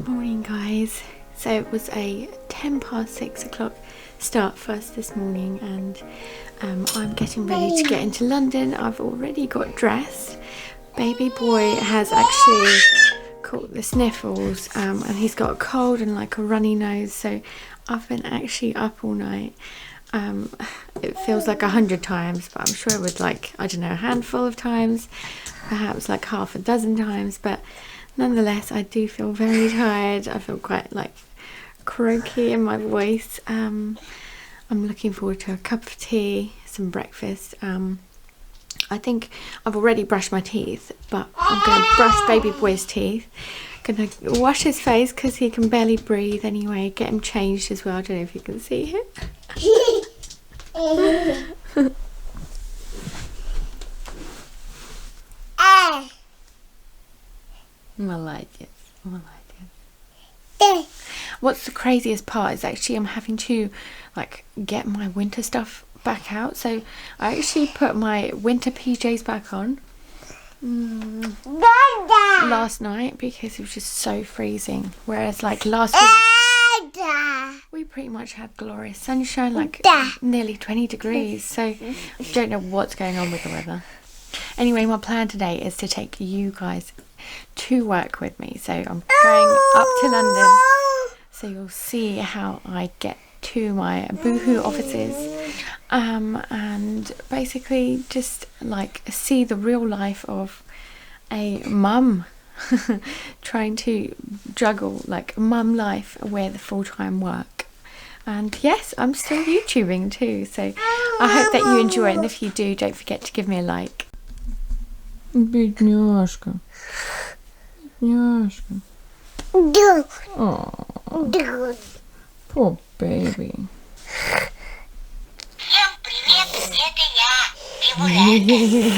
Morning guys. So it was a 6:10 start for us this morning, and I'm getting ready to get into London. I've already got dressed. Baby boy has actually caught the sniffles, and he's got a cold and like a runny nose, so I've been actually up all night. It feels like 100 times, but I'm sure it was like, I don't know, a handful of times, perhaps like half a dozen times, but nonetheless I do feel very tired. I feel quite like croaky in my voice. I'm looking forward to a cup of tea, some breakfast. I think I've already brushed my teeth, but I'm going to brush baby boy's teeth. Going to wash his face because he can barely breathe anyway. Get him changed as well. I don't know if you can see him. I like it. I like it. What's the craziest part is actually I'm having to like get my winter stuff back out. So I actually put my winter PJs back on last night because it was just so freezing. Whereas like last week we pretty much had glorious sunshine, like nearly 20 degrees. So I don't know what's going on with the weather. Anyway, my plan today is to take you guys to work with me. So I'm going up to London, so you'll see how I get to my boohoo offices, and basically just like see the real life of a mum trying to juggle like mum life with full-time work. And yes, I'm still YouTubing too, so I hope that you enjoy it, and if you do, don't forget to give me a like. Бедняжка. Бедняжка. Oh, poor baby. Всем привет, это я, Бибуля.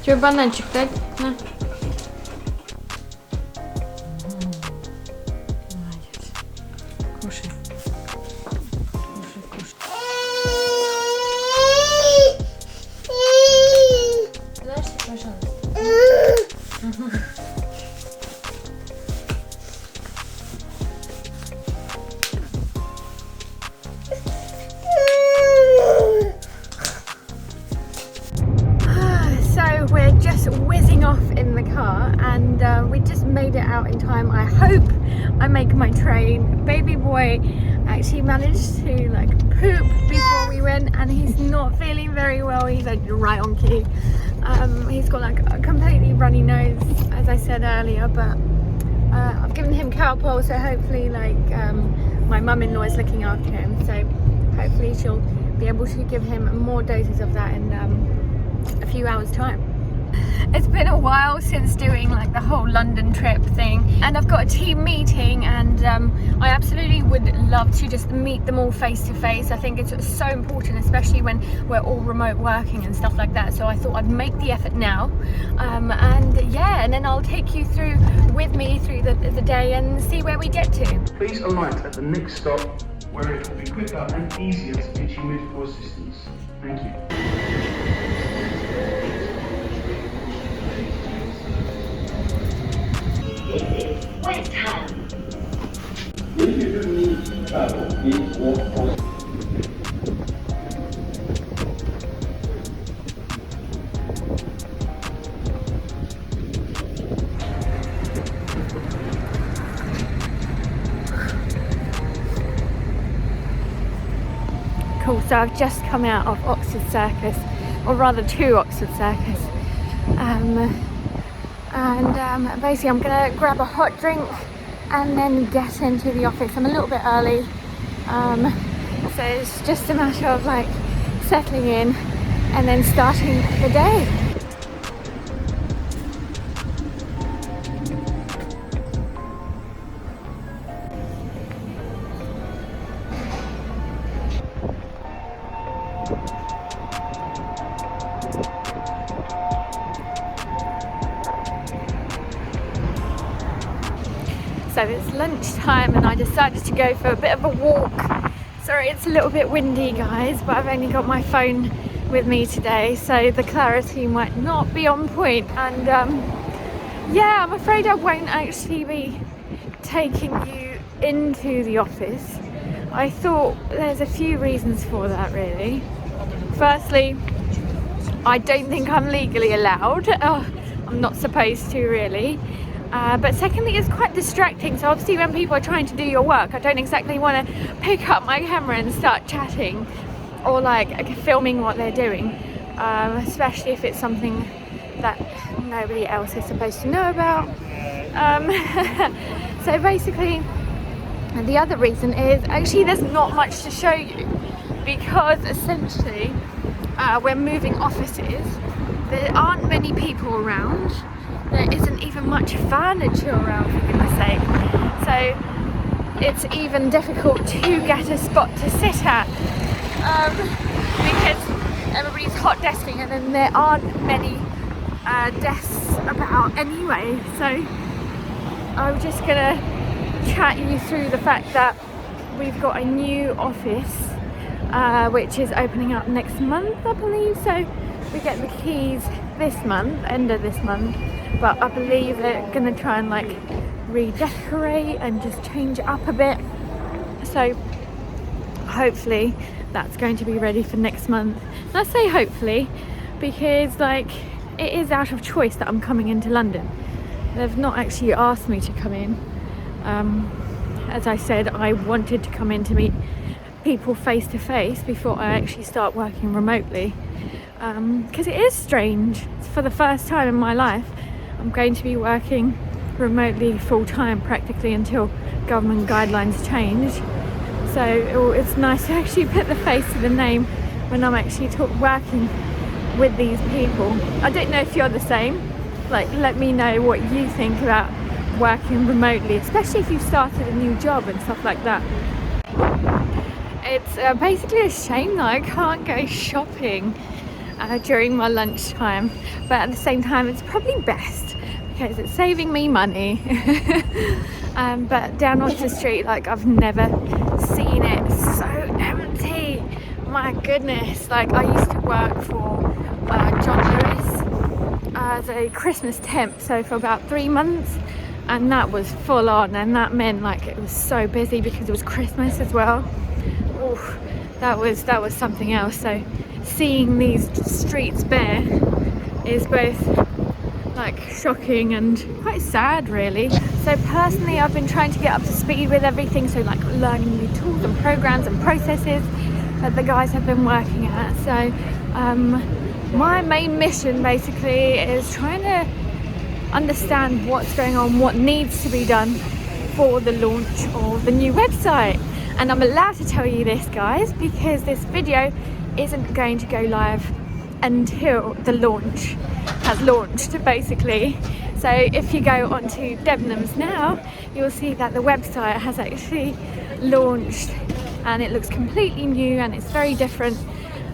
Тебе бананчик дать? На. Молодец. Кушай. Кушай, кушай. Дашь, пожалуйста. We're just whizzing off in the car, and we just made it out in time. I hope I make my train. Baby boy actually managed to like poop before we went, and he's not feeling very well. He's like right on cue. He's got like a completely runny nose, as I said earlier, but I've given him Calpol, so hopefully like my mum-in-law is looking after him, so hopefully she'll be able to give him more doses of that in a few hours time. It's been a while since doing like the whole London trip thing, and I've got a team meeting, and I absolutely would love to just meet them all face to face. I think it's so important, especially when we're all remote working and stuff like that. So I thought I'd make the effort now, and yeah, and then I'll take you through with me through the day and see where we get to. Please alight at the next stop, where it will be quicker and easier to get you medical assistance. Thank you. This is West Ham. If you do need to travel, please walk on. Cool, so I've just come out of Oxford Circus, or rather to Oxford Circus, and basically I'm gonna grab a hot drink and then get into the office. I'm a little bit early, so it's just a matter of like settling in and then starting the day. So it's lunchtime and I decided to go for a bit of a walk. Sorry, it's a little bit windy, guys, but I've only got my phone with me today, so the clarity might not be on point. And yeah, I'm afraid I won't actually be taking you into the office. I thought there's a few reasons for that, really. Firstly, I don't think I'm legally allowed. I'm not supposed to, really. But secondly, it's quite distracting. So obviously when people are trying to do your work, I don't exactly want to pick up my camera and start chatting or like filming what they're doing, especially if it's something that nobody else is supposed to know about. So basically, the other reason is actually there's not much to show you, because essentially we're moving offices. There aren't many people around. There isn't even much furniture around, for goodness sake. So it's even difficult to get a spot to sit at, because everybody's hot desking, and then there aren't many desks about anyway. So I'm just gonna chat you through the fact that we've got a new office which is opening up next month, I believe. So we get the keys this month, end of this month. But I believe they're gonna try and like redecorate and just change it up a bit. So hopefully that's going to be ready for next month. And I say hopefully because like it is out of choice that I'm coming into London. They've not actually asked me to come in. As I said, I wanted to come in to meet people face to face before I actually start working remotely. Because it is strange. For the first time in my life, I'm going to be working remotely full-time practically until government guidelines change. So it's nice to actually put the face to the name when I'm actually working with these people. I don't know if you're the same. Like, let me know what you think about working remotely, especially if you've started a new job and stuff like that. It's basically a shame that I can't go shopping during my lunchtime, but at the same time it's probably best because it's saving me money. But down Oxford Street, like, I've never seen it so empty. My goodness, like I used to work for John Lewis as a Christmas temp, so for about 3 months, and that was full on, and that meant like it was so busy because it was Christmas as well. Oof, that was something else. So seeing these streets bare is both like shocking and quite sad, really. So personally, I've been trying to get up to speed with everything, so like learning new tools and programs and processes that the guys have been working at. So my main mission basically is trying to understand what's going on, what needs to be done for the launch of the new website. And I'm allowed to tell you this, guys, because this video isn't going to go live until the launch. has launched basically. So if you go onto Debenhams now, you'll see that the website has actually launched, and it looks completely new and it's very different,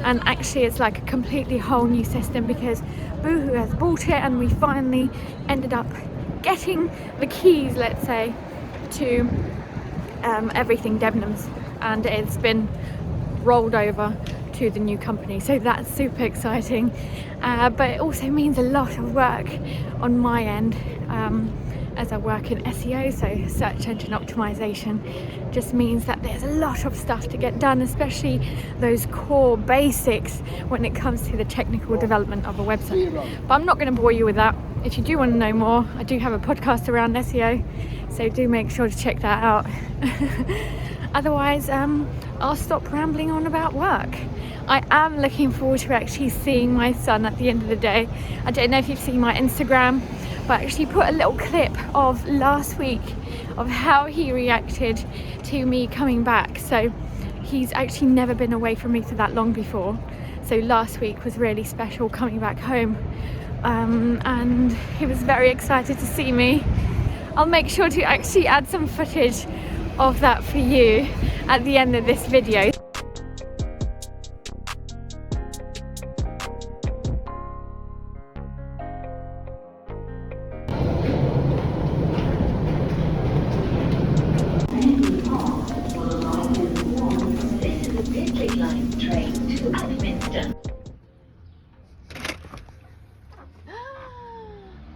and actually it's like a completely whole new system because Boohoo has bought it, and we finally ended up getting the keys, let's say, to everything Debenhams, and it's been rolled over to the new company, so that's super exciting. But it also means a lot of work on my end, as I work in SEO, so search engine optimization. Just means that there's a lot of stuff to get done, especially those core basics when it comes to the technical development of a website. But I'm not going to bore you with that. If you do want to know more, I do have a podcast around SEO, so do make sure to check that out. Otherwise, I'll stop rambling on about work. I am looking forward to actually seeing my son at the end of the day. I don't know if you've seen my Instagram, but I actually put a little clip of last week of how he reacted to me coming back. So he's actually never been away from me for that long before. So last week was really special, coming back home. And he was very excited to see me. I'll make sure to actually add some footage of that for you at the end of this video.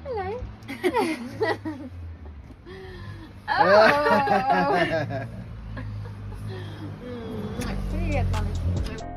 Hello. Oh. See you again, Mommy.